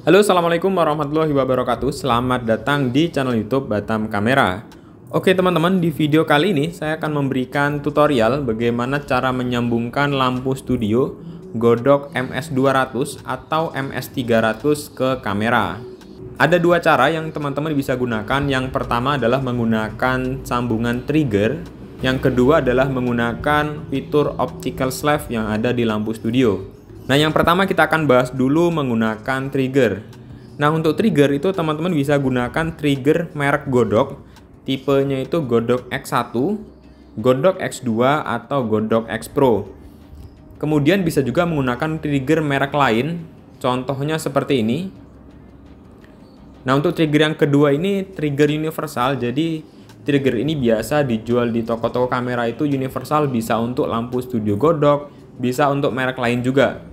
Halo, assalamualaikum warahmatullahi wabarakatuh. Selamat datang di channel YouTube Batam Kamera. Oke teman-teman, di video kali ini saya akan memberikan tutorial bagaimana cara menyambungkan lampu studio Godok MS200 atau MS300 ke kamera. Ada dua cara yang teman-teman bisa gunakan. Yang pertama adalah menggunakan sambungan trigger. Yang kedua adalah menggunakan fitur optical slave yang ada di lampu studio. Nah, yang pertama kita akan bahas dulu menggunakan trigger. Nah, untuk trigger itu teman-teman bisa gunakan trigger merek Godok. Tipenya itu Godok X1, Godok X2, atau Godok X Pro. Kemudian bisa juga menggunakan trigger merek lain, contohnya seperti ini. Nah, untuk trigger yang kedua ini trigger universal. Jadi, trigger ini biasa dijual di toko-toko kamera itu universal, bisa untuk lampu studio Godok, bisa untuk merek lain juga.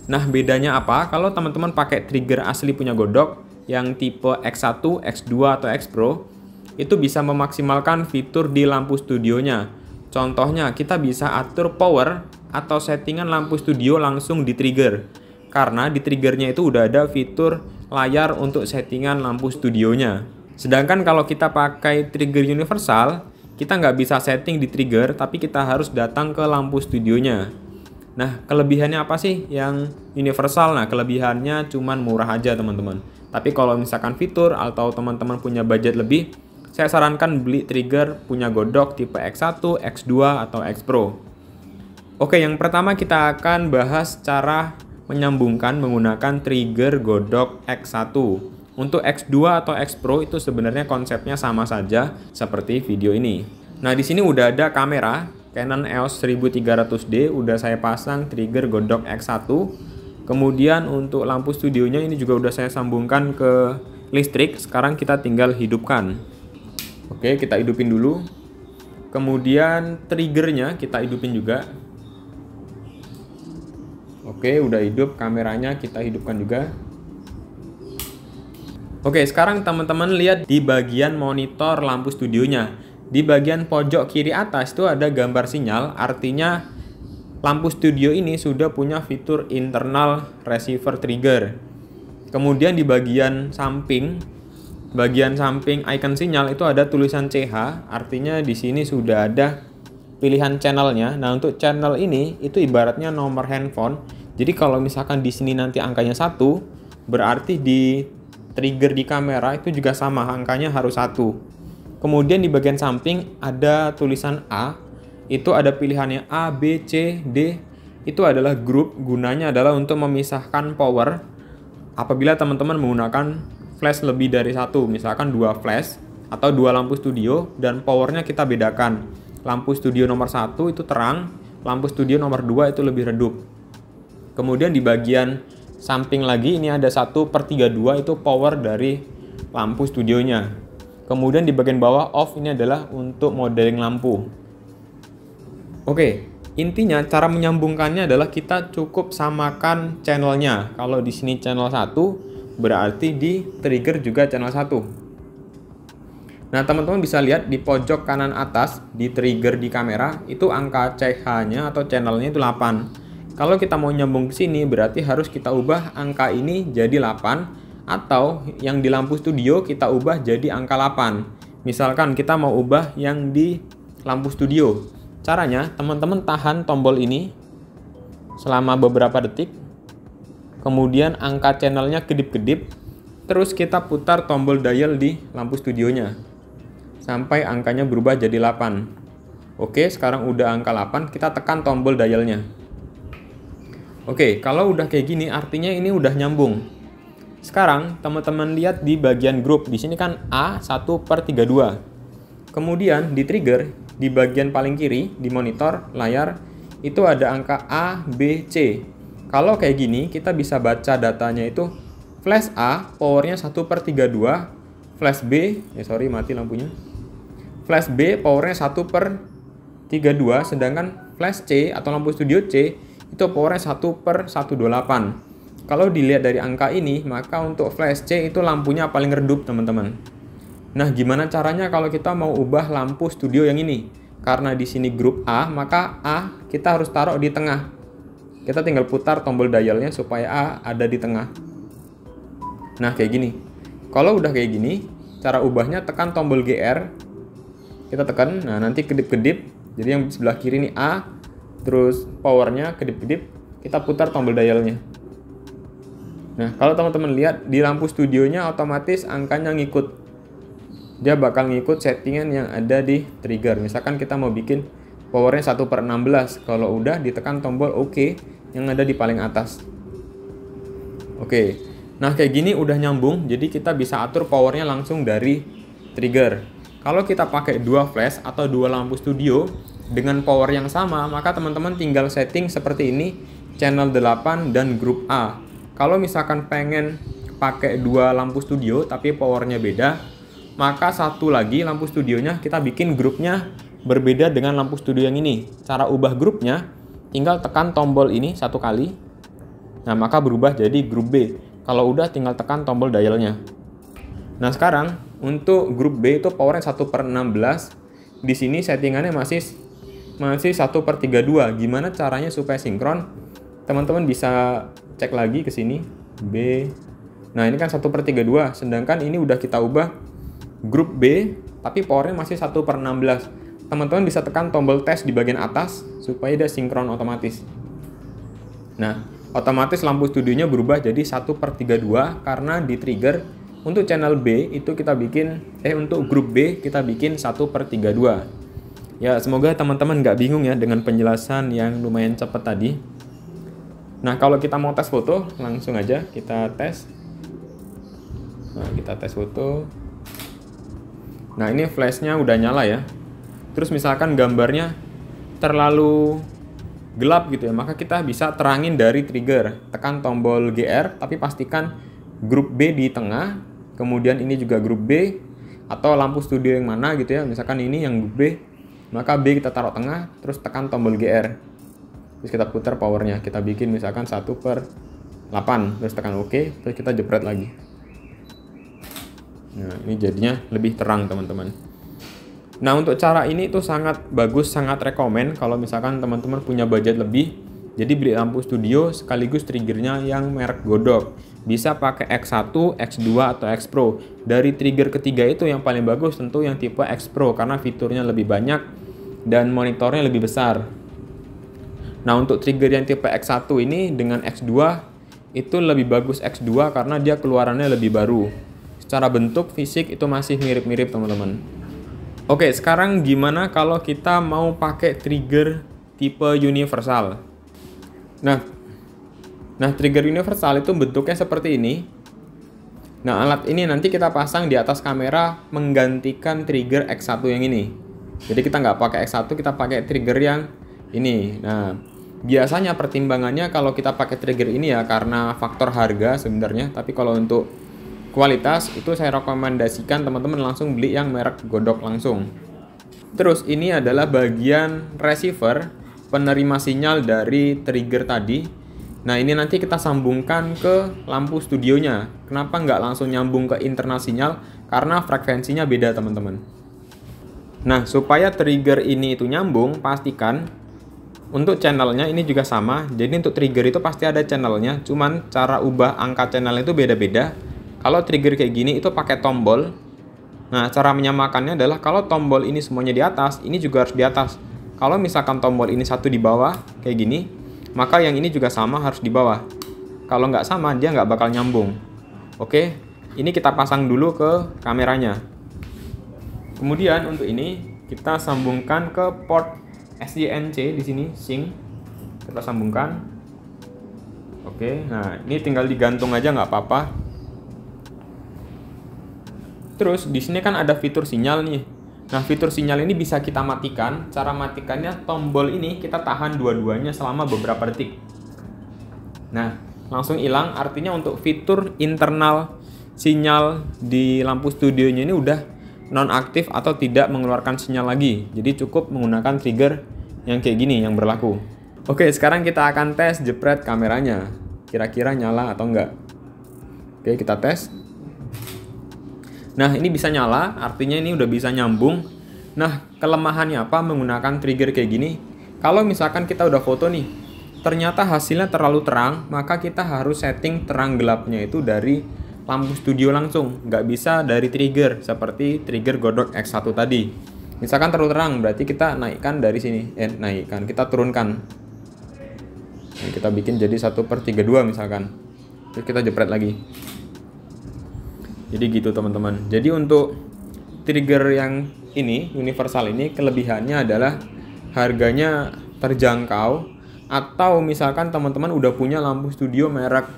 Nah, bedanya apa? Kalau teman-teman pakai trigger asli punya Godok yang tipe X1, X2, atau X Pro, itu bisa memaksimalkan fitur di lampu studionya. Contohnya, kita bisa atur power atau settingan lampu studio langsung di trigger. Karena di triggernya itu udah ada fitur layar untuk settingan lampu studionya. Sedangkan kalau kita pakai trigger universal, kita nggak bisa setting di trigger, tapi kita harus datang ke lampu studionya. Nah, kelebihannya apa sih yang universal? Nah, kelebihannya cuman murah aja teman-teman. Tapi kalau misalkan fitur atau teman-teman punya budget lebih, saya sarankan beli trigger punya Godok tipe X1, X2, atau X Pro. Oke, yang pertama kita akan bahas cara menyambungkan menggunakan trigger Godok X1. Untuk X2 atau X Pro itu sebenarnya konsepnya sama saja seperti video ini. Nah, di sini udah ada kamera Canon EOS 1300D, udah saya pasang trigger Godok X1. Kemudian untuk lampu studionya ini juga udah saya sambungkan ke listrik. Sekarang kita tinggal hidupkan. Oke, kita hidupin dulu. Kemudian triggernya kita hidupin juga. Oke, udah hidup. Kameranya kita hidupkan juga. Oke, sekarang teman-teman lihat di bagian monitor lampu studionya. Di bagian pojok kiri atas itu ada gambar sinyal, artinya lampu studio ini sudah punya fitur internal receiver trigger. Kemudian di bagian samping icon sinyal itu ada tulisan CH, artinya di sini sudah ada pilihan channelnya. Nah, untuk channel ini itu ibaratnya nomor handphone. Jadi kalau misalkan di sini nanti angkanya 1, berarti di trigger di kamera itu juga sama, angkanya harus 1. Kemudian di bagian samping ada tulisan A, itu ada pilihannya A, B, C, D. Itu adalah grup, gunanya adalah untuk memisahkan power. Apabila teman-teman menggunakan flash lebih dari 1, misalkan 2 flash atau 2 lampu studio, dan powernya kita bedakan. Lampu studio nomor 1 itu terang, lampu studio nomor 2 itu lebih redup. Kemudian di bagian samping lagi ini ada 1/32 itu power dari lampu studionya. Kemudian di bagian bawah off ini adalah untuk modeling lampu. Oke, intinya cara menyambungkannya adalah kita cukup samakan channelnya. Kalau di sini channel 1, berarti di trigger juga channel 1. Nah, teman-teman bisa lihat di pojok kanan atas di trigger di kamera itu angka CH-nya atau channelnya itu 8. Kalau kita mau nyambung ke sini berarti harus kita ubah angka ini jadi 8. Atau yang di lampu studio kita ubah jadi angka 8. Misalkan kita mau ubah yang di lampu studio. Caranya, teman-teman tahan tombol ini selama beberapa detik. Kemudian angka channelnya kedip-kedip. Terus kita putar tombol dial di lampu studionya. Sampai angkanya berubah jadi 8. Oke, sekarang udah angka 8, kita tekan tombol dialnya. Oke, kalau udah kayak gini artinya ini udah nyambung. Sekarang teman-teman lihat di bagian grup, di sini kan A 1/32. Kemudian di trigger di bagian paling kiri di monitor layar itu ada angka A, B, C. Kalau kayak gini kita bisa baca datanya itu flash A powernya 1/32, flash B, mati lampunya. Flash B powernya 1/32, sedangkan flash C atau lampu studio C itu powernya 1/128. Kalau dilihat dari angka ini, maka untuk flash C itu lampunya paling redup, teman-teman. Nah, gimana caranya kalau kita mau ubah lampu studio yang ini? Karena di sini grup A, maka A kita harus taruh di tengah. Kita tinggal putar tombol dialnya supaya A ada di tengah. Nah, kayak gini. Kalau udah kayak gini, cara ubahnya tekan tombol GR. Kita tekan, nah nanti kedip-kedip. Jadi yang sebelah kiri ini A, terus powernya kedip-kedip, kita putar tombol dialnya. Nah, kalau teman-teman lihat di lampu studionya otomatis angkanya ngikut. Dia bakal ngikut settingan yang ada di trigger. Misalkan kita mau bikin powernya 1/16, kalau udah ditekan tombol OK yang ada di paling atas. Oke, nah kayak gini udah nyambung, jadi kita bisa atur powernya langsung dari trigger. Kalau kita pakai dua flash atau dua lampu studio dengan power yang sama, maka teman-teman tinggal setting seperti ini, channel 8 dan grup A. Kalau misalkan pengen pakai dua lampu studio tapi powernya beda, maka satu lagi lampu studionya kita bikin grupnya berbeda dengan lampu studio yang ini. Cara ubah grupnya, tinggal tekan tombol ini satu kali. Nah, maka berubah jadi grup B. Kalau udah tinggal tekan tombol dialnya. Nah, sekarang untuk grup B itu powernya 1/16. Di sini settingannya masih 1/32. Gimana caranya supaya sinkron? Teman-teman bisa cek lagi ke sini B. Nah, ini kan 1/32, sedangkan ini udah kita ubah grup B tapi powernya masih 1/16. Teman-teman bisa tekan tombol tes di bagian atas supaya dia sinkron otomatis. Nah, otomatis lampu studionya berubah jadi 1/32 karena di trigger untuk channel B itu kita bikin untuk grup B kita bikin 1/32. Ya, semoga teman-teman nggak bingung ya dengan penjelasan yang lumayan cepat tadi. Nah, kalau kita mau tes foto, langsung aja kita tes. Nah, kita tes foto. Nah, ini flashnya udah nyala ya. Terus misalkan gambarnya terlalu gelap gitu ya, maka kita bisa terangin dari trigger. Tekan tombol GR, tapi pastikan grup B di tengah, kemudian ini juga grup B, atau lampu studio yang mana gitu ya. Misalkan ini yang grup B, maka B kita taruh tengah, terus tekan tombol GR. Terus kita putar powernya, kita bikin misalkan 1/8, terus tekan OK, terus kita jepret lagi. Nah, ini jadinya lebih terang teman-teman. Nah, untuk cara ini tuh sangat bagus, sangat rekomen kalau misalkan teman-teman punya budget lebih. Jadi beli lampu studio sekaligus triggernya yang merek Godok. Bisa pakai X1, X2 atau X Pro. Dari trigger ketiga itu yang paling bagus tentu yang tipe X Pro karena fiturnya lebih banyak dan monitornya lebih besar. Nah, untuk trigger yang tipe X1 ini dengan X2 itu lebih bagus X2 karena dia keluarannya lebih baru. Secara bentuk fisik itu masih mirip-mirip teman-teman. Oke, sekarang gimana kalau kita mau pakai trigger tipe universal? Nah, trigger universal itu bentuknya seperti ini. Nah, alat ini nanti kita pasang di atas kamera menggantikan trigger X1 yang ini. Jadi kita nggak pakai X1, kita pakai trigger yang ini. Nah, biasanya pertimbangannya kalau kita pakai trigger ini ya karena faktor harga sebenarnya. Tapi kalau untuk kualitas itu saya rekomendasikan teman-teman langsung beli yang merek Godok langsung. Terus ini adalah bagian receiver penerima sinyal dari trigger tadi. Nah, ini nanti kita sambungkan ke lampu studionya. Kenapa nggak langsung nyambung ke internal sinyal? Karena frekuensinya beda teman-teman. Nah, supaya trigger ini itu nyambung, pastikan untuk channelnya ini juga sama. Jadi untuk trigger itu pasti ada channelnya, cuman cara ubah angka channel itu beda-beda. Kalau trigger kayak gini itu pakai tombol. Nah, cara menyamakannya adalah kalau tombol ini semuanya di atas, ini juga harus di atas. Kalau misalkan tombol ini satu di bawah, kayak gini, maka yang ini juga sama harus di bawah. Kalau nggak sama, dia nggak bakal nyambung. Oke, ini kita pasang dulu ke kameranya. Kemudian untuk ini, kita sambungkan ke port SYNC di sini, sync. Kita sambungkan. Oke, nah ini tinggal digantung aja nggak apa-apa. Terus di sini kan ada fitur sinyal nih. Nah, fitur sinyal ini bisa kita matikan. Cara matikannya tombol ini kita tahan dua-duanya selama beberapa detik. Nah, langsung hilang. Artinya untuk fitur internal sinyal di lampu studionya ini udah nonaktif atau tidak mengeluarkan sinyal lagi. Jadi cukup menggunakan trigger yang kayak gini yang berlaku. Oke, sekarang kita akan tes jepret kameranya. Kira-kira nyala atau enggak. Oke, kita tes. Nah, ini bisa nyala, artinya ini udah bisa nyambung. Nah, kelemahannya apa menggunakan trigger kayak gini? Kalau misalkan kita udah foto nih, ternyata hasilnya terlalu terang, maka kita harus setting terang gelapnya itu dari lampu studio langsung, nggak bisa dari trigger seperti trigger Godok X1 tadi. Misalkan terlalu terang, berarti kita naikkan dari sini, kita turunkan. Nah, kita bikin jadi 1/32 misalkan, terus kita jepret lagi. Jadi gitu teman-teman. Jadi untuk trigger yang ini, universal ini, kelebihannya adalah harganya terjangkau. Atau misalkan teman-teman udah punya lampu studio merek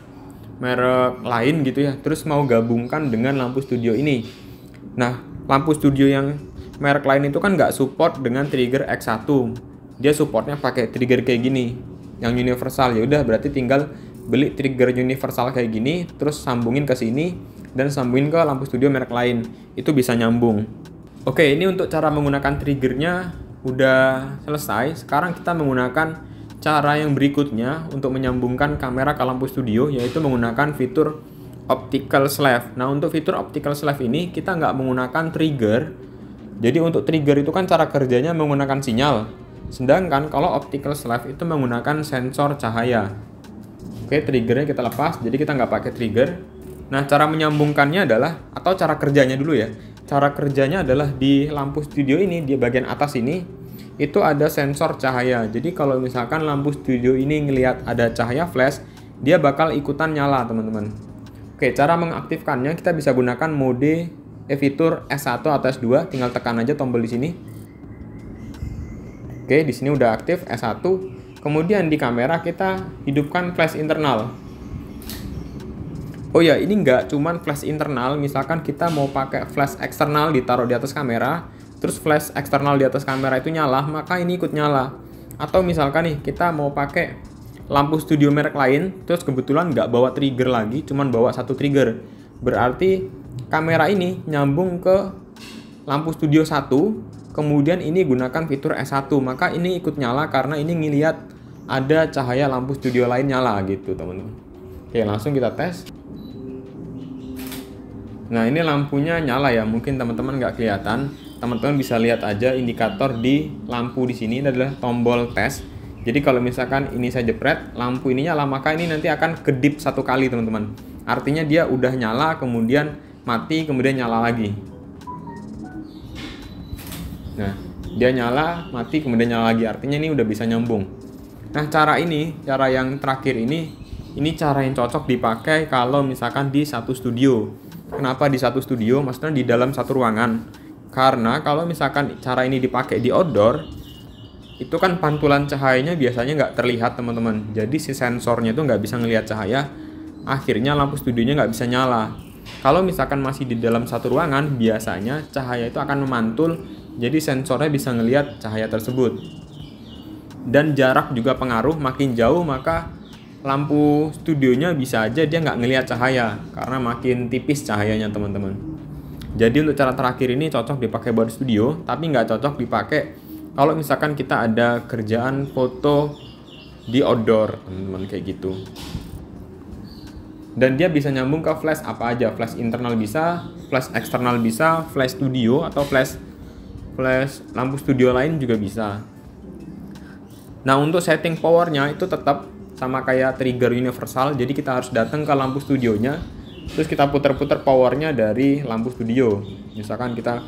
lain gitu ya, terus mau gabungkan dengan lampu studio ini. Nah, lampu studio yang merek lain itu kan nggak support dengan trigger X1. Dia supportnya pakai trigger kayak gini, yang universal. Ya udah, berarti tinggal beli trigger universal kayak gini, terus sambungin ke sini dan sambungin ke lampu studio merek lain. Itu bisa nyambung. Oke, ini untuk cara menggunakan triggernya udah selesai. Sekarang kita menggunakan cara yang berikutnya untuk menyambungkan kamera ke lampu studio, yaitu menggunakan fitur optical slave. Nah, untuk fitur optical slave ini kita nggak menggunakan trigger. Jadi untuk trigger itu kan cara kerjanya menggunakan sinyal. Sedangkan kalau optical slave itu menggunakan sensor cahaya. Oke, triggernya kita lepas, jadi kita nggak pakai trigger. Nah, cara menyambungkannya adalah, atau cara kerjanya dulu ya. Cara kerjanya adalah di lampu studio ini, di bagian atas ini, itu ada sensor cahaya. Jadi kalau misalkan lampu studio ini ngelihat ada cahaya flash, dia bakal ikutan nyala, teman-teman. Oke, cara mengaktifkannya kita bisa gunakan mode fitur S1 atau S2, tinggal tekan aja tombol di sini. Oke, di sini udah aktif S1. Kemudian di kamera kita hidupkan flash internal. Oh ya, ini nggak cuman flash internal, misalkan kita mau pakai flash eksternal ditaruh di atas kamera, terus flash eksternal di atas kamera itu nyala, maka ini ikut nyala. Atau misalkan nih, kita mau pakai lampu studio merek lain, terus kebetulan nggak bawa trigger lagi, cuman bawa satu trigger. Berarti kamera ini nyambung ke lampu studio 1, kemudian ini gunakan fitur S1, maka ini ikut nyala karena ini ngelihat ada cahaya lampu studio lain nyala gitu, teman-teman. Oke, langsung kita tes. Nah, ini lampunya nyala ya, mungkin teman-teman nggak kelihatan. Teman-teman bisa lihat aja indikator di lampu di sini, ini adalah tombol tes. Jadi kalau misalkan ini saya jepret, lampu ini nyala, maka ini nanti akan kedip satu kali, teman-teman. Artinya dia udah nyala, kemudian mati, kemudian nyala lagi. Nah, dia nyala, mati, kemudian nyala lagi. Artinya ini udah bisa nyambung. Nah, cara yang terakhir ini cara yang cocok dipakai kalau misalkan di satu studio. Kenapa di satu studio? Maksudnya di dalam satu ruangan. Karena kalau misalkan cara ini dipakai di outdoor, itu kan pantulan cahayanya biasanya nggak terlihat, teman-teman. Jadi si sensornya itu nggak bisa ngelihat cahaya, akhirnya lampu studionya nggak bisa nyala. Kalau misalkan masih di dalam satu ruangan, biasanya cahaya itu akan memantul, jadi sensornya bisa ngelihat cahaya tersebut. Dan jarak juga pengaruh, makin jauh maka lampu studionya bisa aja dia nggak ngelihat cahaya karena makin tipis cahayanya, teman-teman. Jadi untuk cara terakhir ini cocok dipakai buat studio, tapi nggak cocok dipakai kalau misalkan kita ada kerjaan foto di outdoor, teman-teman, kayak gitu. Dan dia bisa nyambung ke flash apa aja, flash internal bisa, flash eksternal bisa, flash studio atau flash lampu studio lain juga bisa. Nah, untuk setting powernya itu tetap sama kayak trigger universal, jadi kita harus datang ke lampu studionya, terus kita putar-putar powernya dari lampu studio. Misalkan kita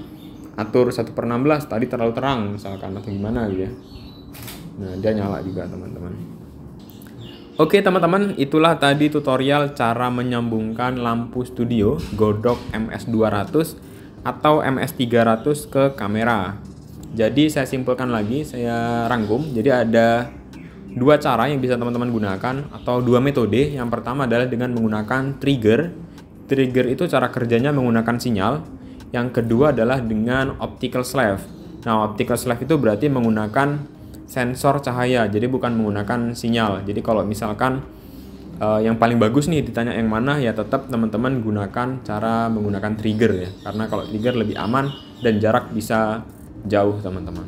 atur 1/16, tadi terlalu terang misalkan, atau gimana gitu ya. Nah, dia nyala juga, teman-teman. Oke, teman-teman, itulah tadi tutorial cara menyambungkan lampu studio Godok MS200 atau MS300 ke kamera. Jadi saya simpulkan lagi, saya rangkum. Jadi ada dua cara yang bisa teman-teman gunakan atau dua metode. Yang pertama adalah dengan menggunakan trigger. Trigger itu cara kerjanya menggunakan sinyal. Yang kedua adalah dengan optical slave. Nah, optical slave itu berarti menggunakan sensor cahaya, jadi bukan menggunakan sinyal. Jadi kalau misalkan yang paling bagus nih ditanya yang mana, ya tetap teman-teman gunakan cara menggunakan trigger ya. Karena kalau trigger lebih aman dan jarak bisa jauh, teman-teman.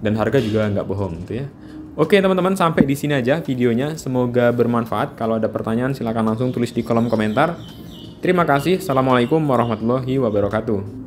Dan harga juga nggak bohong gitu ya. Oke, teman-teman, sampai di sini aja videonya. Semoga bermanfaat. Kalau ada pertanyaan silahkan langsung tulis di kolom komentar. Terima kasih. Assalamualaikum warahmatullahi wabarakatuh.